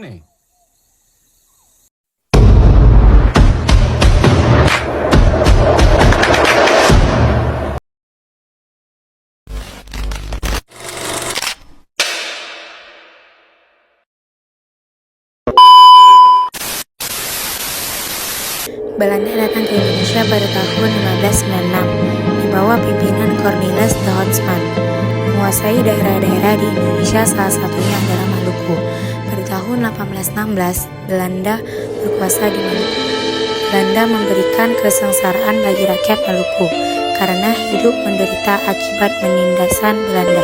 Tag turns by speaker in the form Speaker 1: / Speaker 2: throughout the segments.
Speaker 1: nih?
Speaker 2: Belanda datang ke Indonesia pada tahun 1596 di bawah pimpinan Cornelis de Houtman, menguasai daerah-daerah di Indonesia, salah satunya adalah Maluku. Pada tahun 1816, Belanda berkuasa di Maluku. Belanda memberikan kesengsaraan bagi rakyat Maluku karena hidup menderita akibat penindasan Belanda.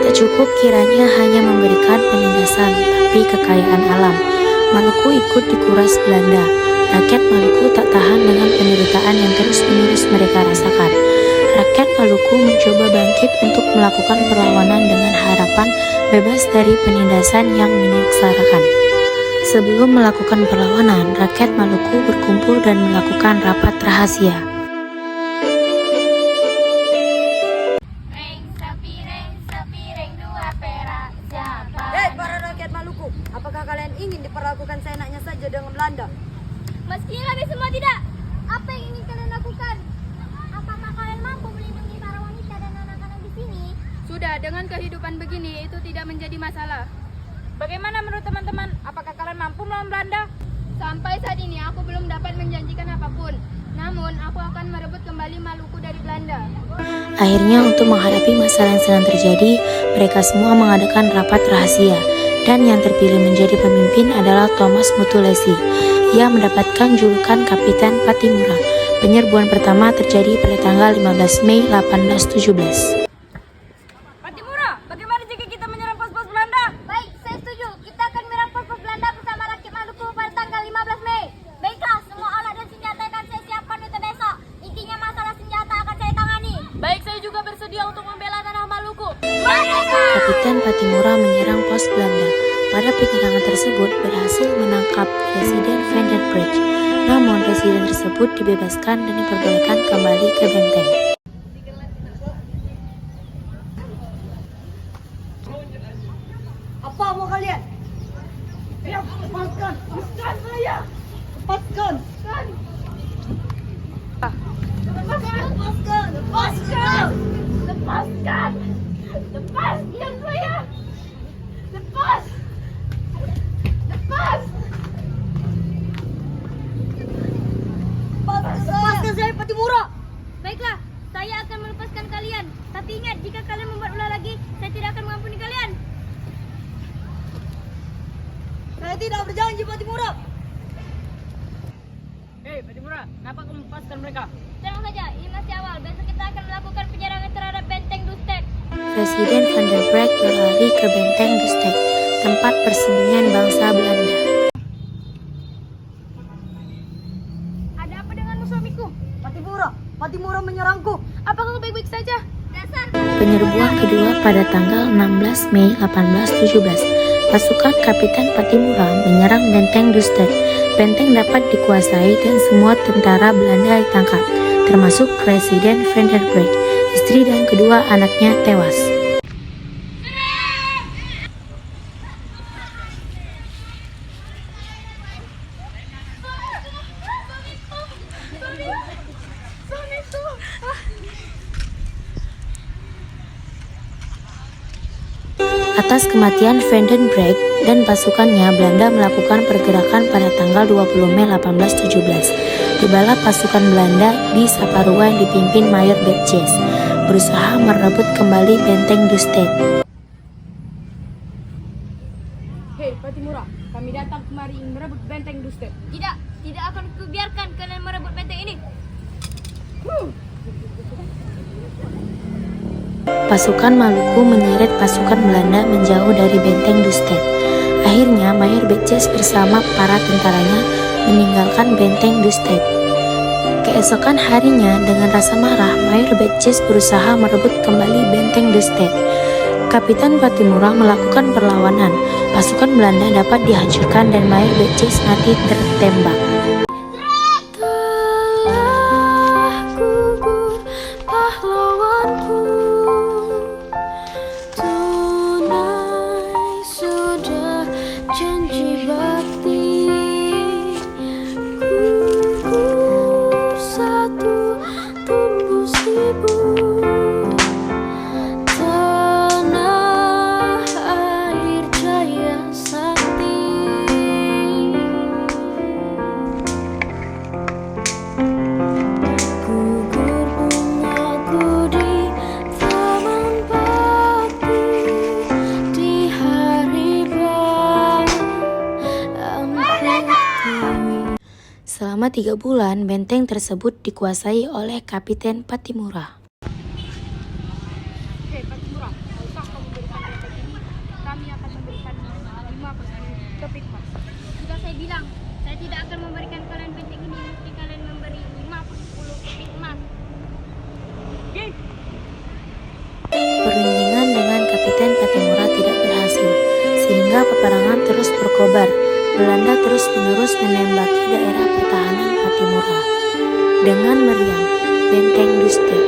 Speaker 2: Tak cukup kiranya hanya memberikan penindasan, tapi kekayaan alam. Maluku ikut dikuras Belanda. Rakyat Maluku tak tahan dengan penderitaan yang terus-menerus mereka rasakan. Rakyat Maluku mencoba bangkit untuk melakukan perlawanan dengan harapan bebas dari penindasan yang menyengsarakan. Sebelum melakukan perlawanan, rakyat Maluku berkumpul dan melakukan rapat rahasia.
Speaker 3: Hei para rakyat Maluku, apakah kalian ingin diperlakukan seenaknya saja dengan Belanda?
Speaker 4: Meski kami semua tidak, apa yang ingin kalian lakukan? Apakah kalian mampu melindungi para wanita dan anak-anak di sini?
Speaker 5: Sudah, dengan kehidupan begini itu tidak menjadi masalah.
Speaker 3: Bagaimana menurut teman-teman? Apakah kalian mampu melawan Belanda?
Speaker 5: Sampai saat ini aku belum dapat menjanjikan apapun. Namun, aku akan merebut kembali Maluku dari Belanda.
Speaker 2: Akhirnya, untuk menghadapi masalah yang sedang terjadi, mereka semua mengadakan rapat rahasia. Dan yang terpilih menjadi pemimpin adalah Thomas Mutulesi. Ia mendapatkan julukan Kapitan Patimura. Penyerbuan pertama terjadi pada tanggal 15 Mei 1817.
Speaker 3: Patimura, bagaimana jika kita menyerang pos-pos Belanda?
Speaker 4: Baik, saya setuju. Kita akan menyerang pos Belanda bersama rakyat Maluku pada tanggal 15 Mei. Baiklah, semua alat dan senjata akan saya siapkan untuk besok. Intinya masalah senjata akan saya tangani.
Speaker 3: Baik, saya juga bersedia untuk membela tanah Maluku.
Speaker 2: Kapitan Patimura menyerang pos Belanda. Pada penyerangan tersebut berhasil menangkap Residen Van der Brecht. Namun residen tersebut dibebaskan dan diperbolehkan kembali ke benteng.
Speaker 3: Apa mau kalian? Ya, lepaskan! Lepaskan saya! Lepaskan! Lepaskan! Lepaskan! Lepaskan! Lepaskan! Lepaskan saya! Lepas! Lepas! Lepaskan saya, Patimura!
Speaker 4: Baiklah, saya akan melepaskan kalian. Tapi ingat, jika kalian membuat ulah lagi, saya tidak akan mengampuni kalian.
Speaker 3: Saya tidak berjanji, Patimura! Hei, Patimura, kenapa kamu lepaskan mereka?
Speaker 4: Tenang saja, ini masih awal. Besok kita akan melakukan penyerangan terhadap benteng Dustek.
Speaker 2: Residen Van der Brecht berlari ke benteng Dustek, tempat persembunyian bangsa Belanda.
Speaker 4: Ada apa denganmu, suamiku?
Speaker 3: Patimura menyerangku.
Speaker 4: Apakah kau baik-baik saja? Dasar.
Speaker 2: Penyerbuan kedua pada tanggal 16 Mei 1817. Pasukan Kapitan Patimura menyerang benteng Dustek. Benteng dapat dikuasai dan semua tentara Belanda ditangkap, termasuk Residen Van der Brecht. Istri dan kedua anaknya tewas. Atas kematian Van der Brecht dan pasukannya, Belanda melakukan pergerakan pada tanggal 20 Mei 1817. Tibalah pasukan Belanda di Saparua yang dipimpin Mayor Betjes, berusaha merebut kembali benteng Dustek.
Speaker 5: Hei, Patimura, kami datang kemari ingin merebut benteng Dustek.
Speaker 4: Tidak, tidak akan kubiarkan kalian merebut benteng ini.
Speaker 2: Pasukan Maluku menyeret pasukan Belanda menjauh dari benteng Dustek. Akhirnya Mayor Betjes bersama para tentaranya meninggalkan benteng Dustek. Keesokan harinya, dengan rasa marah, Mayor Betjes berusaha merebut kembali benteng Dustek. Kapitan Patimura melakukan perlawanan. Pasukan Belanda dapat dihancurkan dan Mayor Betjes mati tertembak. Tunai sudah 3 bulan, benteng tersebut dikuasai oleh Kapiten Patimura.
Speaker 5: Hei Patimura, tahukah kamu memberikan benteng ini? Kami akan memberikan 5 keping emas. Sudah saya bilang, saya tidak akan memberikan kalian benteng ini meski kalian memberi 50 keping emas.
Speaker 2: Perundingan dengan Kapiten Patimura tidak berhasil, sehingga peperangan terus berkobar. Belanda terus-menerus menembaki daerah pertahanan Patimura. Dengan meriam, benteng Duste.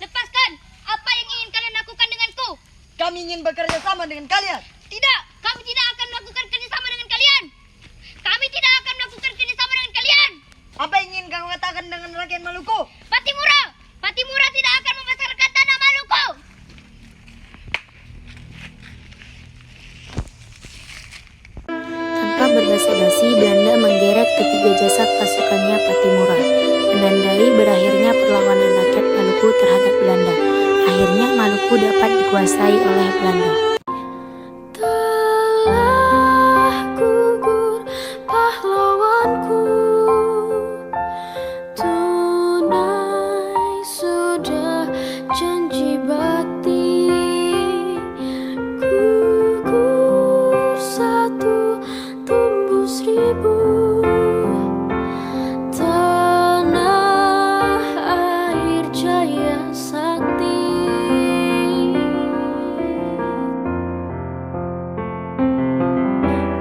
Speaker 4: Lepaskan! Apa yang ingin kalian lakukan denganku?
Speaker 3: Kami ingin bekerja sama dengan kalian.
Speaker 4: Tidak! Kami tidak akan melakukan kerjasama dengan kalian! Kami tidak akan melakukan kerjasama dengan kalian!
Speaker 3: Apa yang ingin kau katakan dengan rakyat Maluku?
Speaker 4: Patimura! Patimura tidak akan memasarkan tanah Maluku!
Speaker 2: Tanpa berbasa-basi, Belanda menggeret ketiga jasad pasukannya Patimura, menandai berakhirnya perlawanan rakyat Maluku terhadap Belanda. Akhirnya Maluku dapat dikuasai oleh Belanda. Telah gugur pahlawanku, tunai sudah janji bakti. Gugur satu, tumbuh 1000. Tanah air jaya sakti.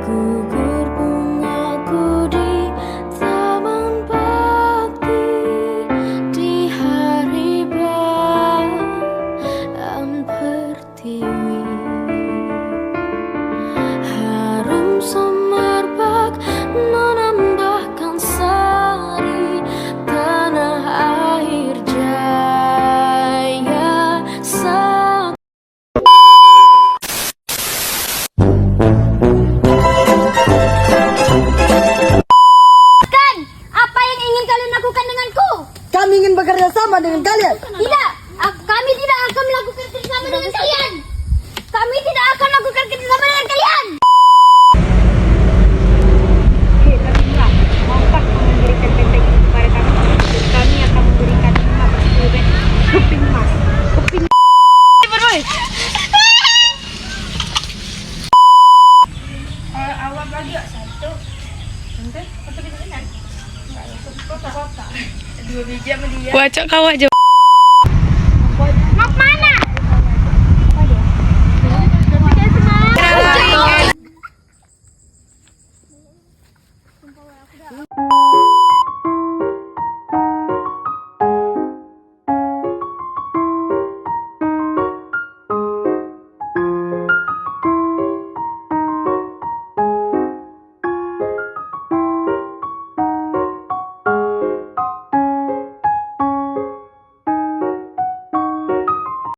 Speaker 2: Gugur bungaku di taman bakti, di hari bulan pertiwi. Harum semerbak menambahkan sari, tanah air jaya sakti.
Speaker 4: Kan! Apa yang ingin kalian lakukan denganku?
Speaker 3: Kami ingin bekerja sama dengan kalian.
Speaker 4: Tidak! Kami tidak akan melakukan kerjasama dengan kalian! Kami tidak akan melakukan kerjasama dengan kalian!
Speaker 5: Hei Patimura, maukah kamu memberikan benteng ini kepada kami? Kami akan memberikan 50 keping emas. Keping awak lagi ya satu. Nanti satu biji kan? Enggak, kota-kota. 2 biji sama dia.
Speaker 1: Wacok kawak aja.
Speaker 4: Mau kemana?
Speaker 5: Apa dia?